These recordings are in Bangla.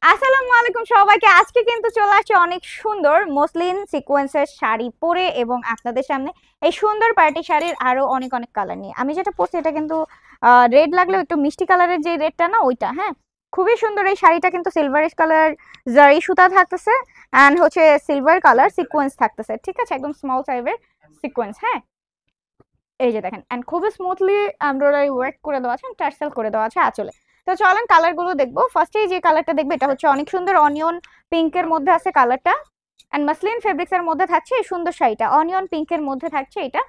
আসসালামু আলাইকুম সবাইকে। আজকে কিন্তু চলে আসছে অনেক সুন্দর মসলিন সিকোয়েন্সের শাড়ি পরে এবং আপনাদের সামনে এই সুন্দর পার্টি শাড়ির আরো অনেক অনেক কালার নিয়ে। আমি যেটা পরছি এটা কিন্তু রেড লাগলেও একটু মিষ্টি কালারের যে রেডটা না ওইটা, হ্যাঁ খুবই সুন্দর। এই শাড়িটা কিন্তু সিলভারিশ কালার জারি সুতা থাকতেছে এন্ড হচ্ছে সিলভার কালার সিকোয়েন্স থাকতেছে, ঠিক আছে, একদম স্মল সাইজের সিকোয়েন্স। হ্যাঁ এই যে দেখেন এন্ড খুবই স্মুথলি এমব্রয়ডারি ওয়ার্ক করে দেওয়া আছে, টার্সেল করে দেওয়া আছে আঁচলে। তো চলেন কালার গুলো দেখবো। ফার্স্টেই যে কালারটা দেখবে এটা হচ্ছে অনেক সুন্দর অনিয়ন পিঙ্কের মধ্যে আছে কালারটা, এন্ড মাসলিন ফেব্রিক্স এর মধ্যে থাকছে এই সুন্দর শাড়িটা, অনিয়ন পিঙ্কের মধ্যে থাকছে এটা।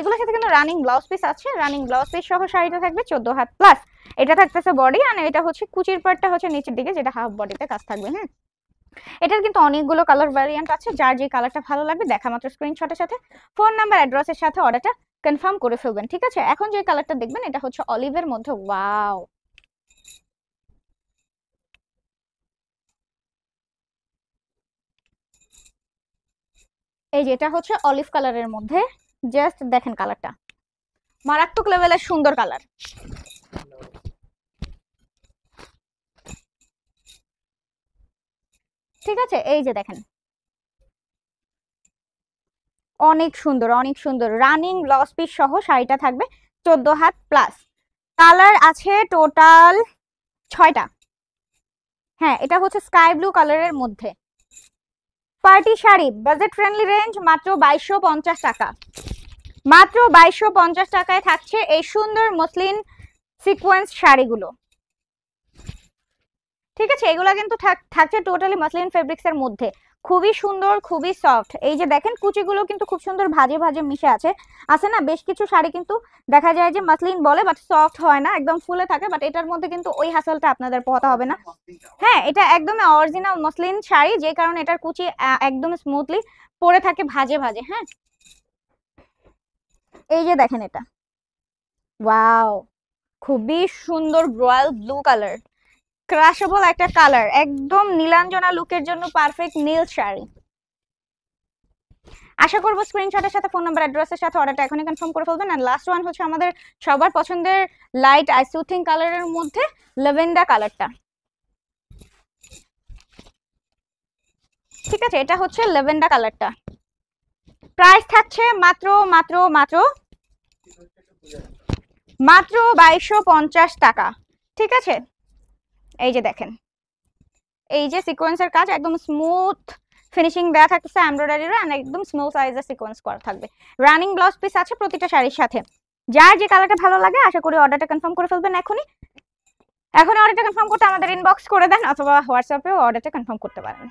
এগুলোর সাথে কিন্তু রানিং ব্লাউজ পিস আছে, রানিং ব্লাউজ পিস সহ শাড়িটা থাকবে 14 হাত প্লাস। এটা থাকতেছে বডি আর এটা হচ্ছে কুচির পাটটা হচ্ছে নিচের দিকে, যেটা হাফ বডিতে কাজ থাকবে। হ্যাঁ এটার কিন্তু অনেকগুলো কালার ভ্যারিয়েন্ট আছে, যার যে কালারটা ভালো লাগবে দেখা মাত্র স্ক্রিনশটের সাথে ফোন নাম্বার অ্যাড্রেসের সাথে অর্ডারটা কনফার্ম করে ফেলবেন, ঠিক আছে। এখন যে কালারটা দেখবেন এটা হচ্ছে অলিভের মধ্যে, ওয়াও এই যে এটা হচ্ছে অলিভ কালারের মধ্যে, জাস্ট দেখেন কালারটা মারাত্মক লেভেলের সুন্দর কালার। ঠিক আছে এই যে দেখেন অনেক সুন্দর অনেক সুন্দর রানিং ব্লাউজ পিস সহ শাড়িটা থাকবে 14 হাত প্লাস। কালার আছে টোটাল 6টা। হ্যাঁ এটা হচ্ছে স্কাই ব্লু কালারের মধ্যে party sari, budget friendly range মাত্র 2250 টাকা। মাত্র 2250 টাকায় থাকছে এই সুন্দর মসলিন সিকোয়েন্স শাড়িগুলো, ঠিক আছে। এগুলো কিন্তু থাকছে টোটালি মসলিন ফেব্রিক্স এর মধ্যে, খুবই সুন্দর খুবই সফট। এই যে দেখেন কুচিগুলো কিন্তু খুব সুন্দর ভাজে ভাজে মিশে আছে। আছে না বেশ কিছু শাড়ি কিন্তু দেখা যায় যে মসলিন বলে বাট সফট হয় না, একদম ফুলে থাকে, বাট এটার মধ্যে কিন্তু ওই হাসলটা আপনাদের পোহাতে হবে না। হ্যাঁ এটা একদমই অরিজিনাল মসলিন শাড়ি, যে কারণে এটার কুচি একদম স্মুথলি পরে থাকে ভাজে ভাজে। হ্যাঁ এই যে দেখেন এটা, ওয়াও খুবই সুন্দর রয়্যাল ব্লু কালার, ক্রাশেবল একটা কালার, একদম নীলাঞ্জনা লুকের জন্য পারফেক্ট নীল শাড়ি। আশা করবো স্ক্রিনশটের সাথে ফোন নাম্বার অ্যাড্রেসের সাথে অর্ডারটা এখনই কনফার্ম করে ফেলবেন। আর লাস্ট ওয়ান হচ্ছে আমাদের সবার পছন্দের লাইট আইসুথিং কালারের মধ্যে ল্যাভেন্ডার কালারটা, ঠিক আছে। এটা হচ্ছে ল্যাভেন্ডার কালারটা, প্রাইস থাকছে মাত্র মাত্র মাত্র মাত্র 2250 টাকা, ঠিক আছে। এই যে দেখেন এই যে সিকোয়েন্সের কাজ একদম স্মুথ ফিনিশিং দেওয়া থাকতেছে এমব্রয়ডারির, আর একদম স্মুথ সাইজের সিকোয়েন্স করা থাকবে। রানিং ব্লাউজ পিস আছে প্রতিটা শাড়ির সাথে। যার যে কালারটা ভালো লাগে আশা করি অর্ডারটা কনফার্ম করে ফেলবেন এখনই। এখন অর্ডারটা কনফার্ম করতে আমাদের ইনবক্স করে দেন অথবা হোয়াটসঅ্যাপেও অর্ডারটা কনফার্ম করতে পারেন।